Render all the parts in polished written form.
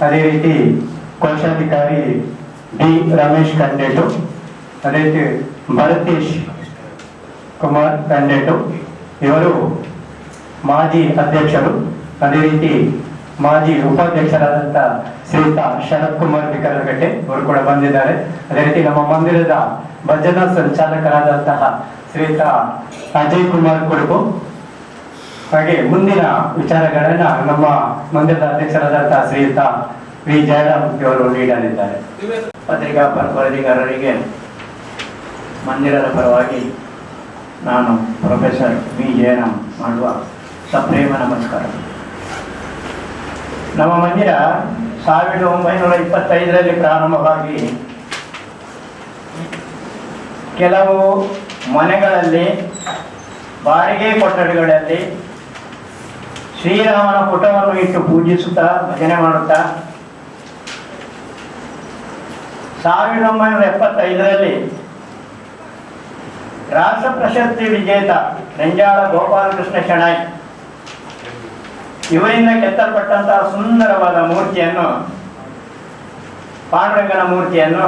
ಅದೇ ರೀತಿ ಕೋಶಾಧಿಕಾರಿ ಡಿ ರಮೇಶ್ ಕಂಡೇಟು, ಅದೇ ರೀತಿ ಭರತೇಶ್ ಕುಮಾರ್ ಕಂಡೇಟು, ಇವರು ಮಾಜಿ ಅಧ್ಯಕ್ಷರು. ಅದೇ ರೀತಿ ಮಾಜಿ ಉಪಾಧ್ಯಕ್ಷರಾದಂಥ ಶ್ರೀಯುತ ಶರತ್ ಕುಮಾರ್ ಬಿಕರಗಟ್ಟೆ ಅವರು ಕೂಡ ಬಂದಿದ್ದಾರೆ. ಅದೇ ರೀತಿ ನಮ್ಮ ಮಂದಿರದ ಭಜನಾ ಸಂಚಾಲಕರಾದಂತಹ ಶ್ರೀಯುತ ಅಜಯ್ ಕುಮಾರ್ ಕುಡುಪು, ಹಾಗೆ ಮುಂದಿನ ವಿಚಾರಗಳನ್ನ ನಮ್ಮ ಮಂದಿರದ ಅಧ್ಯಕ್ಷರಾದಂತಹ ಶ್ರೀಯುತ ವಿ ಜಯರಾಮ್ ಇವರು ನೀಡಲಿದ್ದಾರೆ. ಪತ್ರಿಕಾ ವರದಿಗಾರರಿಗೆ ಮಂದಿರದ ಪರವಾಗಿ ನಾನು ಪ್ರೊಫೆಸರ್ ವಿ ಜಯರಾಮ್ ಮಾಡುವ ಸಪ್ರೇಮ ನಮಸ್ಕಾರ. ನಮ್ಮ ಮಂದಿರ 1925ರಲ್ಲಿ ಪ್ರಾರಂಭವಾಗಿ ಕೆಲವು ಮನೆಗಳಲ್ಲಿ, ಬಾಡಿಗೆ ಕೊಠಡಿಗಳಲ್ಲಿ ಶ್ರೀರಾಮನ ಪುಟವನ್ನು ಇಟ್ಟು ಪೂಜಿಸುತ್ತಾ ಭಜನೆ ಮಾಡುತ್ತಾ 1975ರಲ್ಲಿ ರಾಷ್ಟ್ರ ಪ್ರಶಸ್ತಿ ವಿಜೇತ ರೆಂಜಾಳ ಗೋಪಾಲಕೃಷ್ಣ ಶೆಣೈ ಇವರಿಂದ ಕೆತ್ತಲ್ಪಟ್ಟಂತಹ ಸುಂದರವಾದ ಮೂರ್ತಿಯನ್ನು, ಪಾಂಡುರಂಗನ ಮೂರ್ತಿಯನ್ನು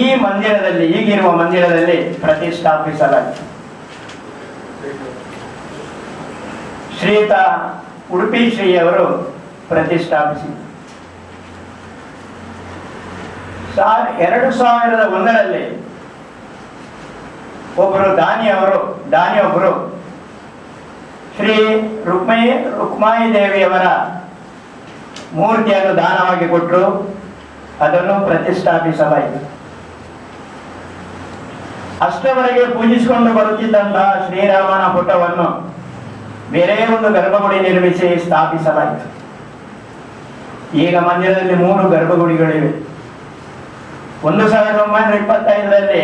ಈ ಮಂದಿರದಲ್ಲಿ, ಈಗಿರುವ ಮಂದಿರದಲ್ಲಿ ಪ್ರತಿಷ್ಠಾಪಿಸಲಾಗಿದೆ. ಶ್ರೀಯುತ ಉಡುಪಿ ಶ್ರೀಯವರು ಪ್ರತಿಷ್ಠಾಪಿಸಿ 2001ರಲ್ಲಿ ದಾನಿಯೊಬ್ಬರು ಶ್ರೀ ರುಕ್ಮಾಯಿ ದೇವಿಯವರ ಮೂರ್ತಿಯನ್ನು ದಾನವಾಗಿ ಕೊಟ್ಟರು. ಅದನ್ನು ಪ್ರತಿಷ್ಠಾಪಿಸಲಾಯಿತು. ಅಷ್ಟರವರೆಗೆ ಪೂಜಿಸಿಕೊಂಡು ಬರುತ್ತಿದ್ದಂತಹ ಶ್ರೀರಾಮನ ಪುಟವನ್ನು ಬೇರೆ ಒಂದು ಗರ್ಭಗುಡಿ ನಿರ್ಮಿಸಿ ಸ್ಥಾಪಿಸಲಾಯಿತು. ಈಗ ಮಂದಿರದಲ್ಲಿ 3 ಗರ್ಭಗುಡಿಗಳಿವೆ. 1925ರಲ್ಲಿ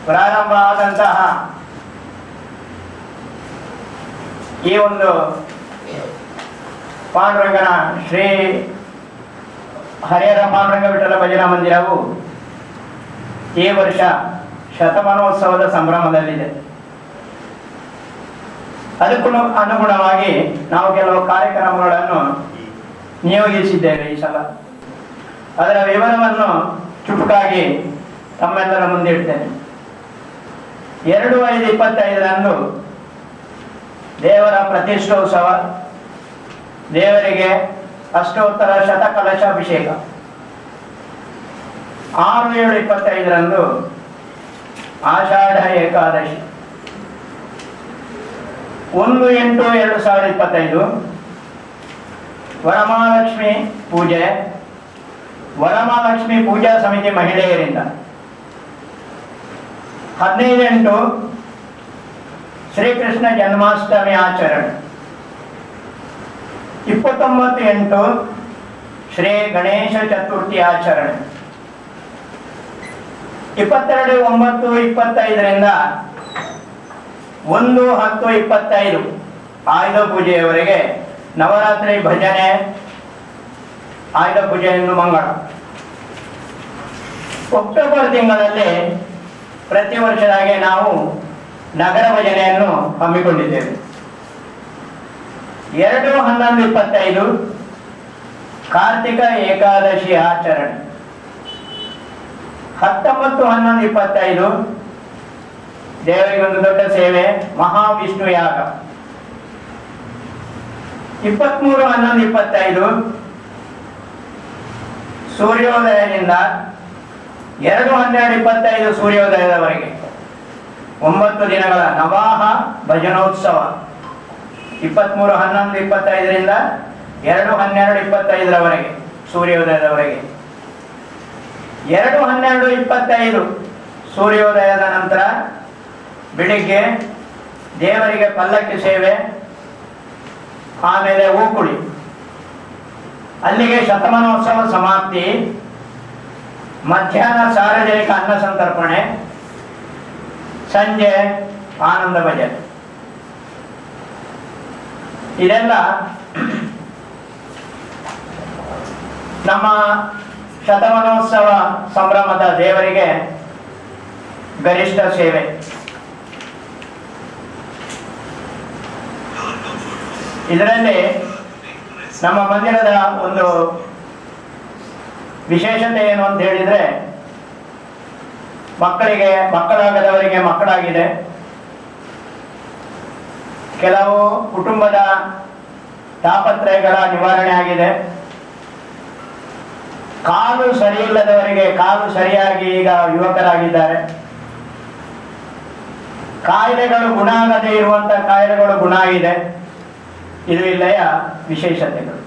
ಪ್ರಾರಂಭ ಆದಂತಹ ಈ ಒಂದು ಪಾಂಡುರಂಗನ ಶ್ರೀ ಹರಿಹರ ಪಾಂಡುರಂಗ ವಿಠಲ ಭಜನಾ ಮಂದಿರವು ಈ ವರ್ಷ ಶತಮಾನೋತ್ಸವದ ಸಂಭ್ರಮದಲ್ಲಿದೆ. ಅದಕ್ಕೂ ಅನುಗುಣವಾಗಿ ನಾವು ಕೆಲವು ಕಾರ್ಯಕ್ರಮಗಳನ್ನು ನಿಯೋಜಿಸಿದ್ದೇವೆ ಈ ಸಲ. ಅದರ ವಿವರವನ್ನು ಚುಟುಕಾಗಿ ತಮ್ಮೆಲ್ಲರ ಮುಂದೆ ಇಡ್ತೇನೆ. 2/5/25ರಂದು ದೇವರ ಪ್ರತಿಷ್ಠೋತ್ಸವ, ದೇವರಿಗೆ ಅಷ್ಟೋತ್ತರ ಶತಕಲಶಾಭಿಷೇಕ. 6/7/25ರಂದು ಆಷಾಢ ಏಕಾದಶಿ. 1/8/2025 ವರಮಹಾಲಕ್ಷ್ಮಿ ಪೂಜೆ, ವರಮಹಾಲಕ್ಷ್ಮಿ ಪೂಜಾ ಸಮಿತಿ ಮಹಿಳೆಯರಿಂದ. 15/8 ಶ್ರೀಕೃಷ್ಣ ಜನ್ಮಾಷ್ಟಮಿ ಆಚರಣೆ. 29/8 ಶ್ರೀ ಗಣೇಶ ಚತುರ್ಥಿ ಆಚರಣೆ. 22/9/25ರಿಂದ 1/10/25 ಆಯುಧ ಪೂಜೆಯವರೆಗೆ ನವರಾತ್ರಿ ಭಜನೆ, ಆಯುಧ ಪೂಜೆಯನ್ನು ಮಂಗಳ. ಅಕ್ಟೋಬರ್ ತಿಂಗಳಲ್ಲಿ ಪ್ರತಿ ವರ್ಷದಾಗೆ ನಾವು ನಗರ ಭಜನೆಯನ್ನು ಹಮ್ಮಿಕೊಂಡಿದ್ದೇವೆ. 2/11/25 ಕಾರ್ತಿಕ ಏಕಾದಶಿ ಆಚರಣೆ. 19/11/25 ದೇವರಿಗೆ ಒಂದು ದೊಡ್ಡ ಸೇವೆ, ಮಹಾವಿಷ್ಣು ಯಾಗ. 23/11/25 ಸೂರ್ಯೋದಯದಿಂದ 2/12/25 ಸೂರ್ಯೋದಯದವರೆಗೆ 9 ದಿನಗಳ ನವಾಹ ಭಜನೋತ್ಸವ. 23/11/25ರಿಂದ 2/12/25ರವರೆಗೆ ಸೂರ್ಯೋದಯದವರೆಗೆ. 2/12/25 ಸೂರ್ಯೋದಯದ ನಂತರ ಬೆಳಿಗ್ಗೆ ದೇವರಿಗೆ ಪಲ್ಲಕ್ಕಿ ಸೇವೆ, ಆಮೇಲೆ ಹೂಕುಳಿ. ಅಲ್ಲಿಗೆ ಶತಮಾನೋತ್ಸವ ಸಮಾಪ್ತಿ. ಮಧ್ಯಾಹ್ನ ಸಾರ್ವಜನಿಕ ಅನ್ನ ಸಂತರ್ಪಣೆ, ಸಂಜೆ ಆನಂದ ಭಜನೆ. ಇದೆಲ್ಲ ನಮ್ಮ ಶತಮಾನೋತ್ಸವ ಸಂಭ್ರಮದ ದೇವರಿಗೆ ಗರಿಷ್ಠ ಸೇವೆ. ಇದರಲ್ಲಿ ನಮ್ಮ ಮಂದಿರದ ಒಂದು ವಿಶೇಷತೆ ಏನು ಅಂತ ಹೇಳಿದರೆ, ಮಕ್ಕಳಾಗದವರಿಗೆ ಮಕ್ಕಳಾಗಿದೆ, ಕೆಲವು ಕುಟುಂಬದ ತಾಪತ್ರಯಗಳ ನಿವಾರಣೆ ಆಗಿದೆ, ಕಾಲು ಸರಿಯಿಲ್ಲದವರಿಗೆ ಕಾಲು ಸರಿಯಾಗಿ ಈಗ ಯುವಕರಾಗಿದ್ದಾರೆ, ಕಾಯಿಲೆಗಳು ಗುಣ ಆಗದೇ ಇರುವಂತಹ ಕಾಯಿಲೆಗಳು ಗುಣ ಆಗಿದೆ. ಇದು ಇಲ್ಲಿಯ ವಿಶೇಷತೆಗಳು.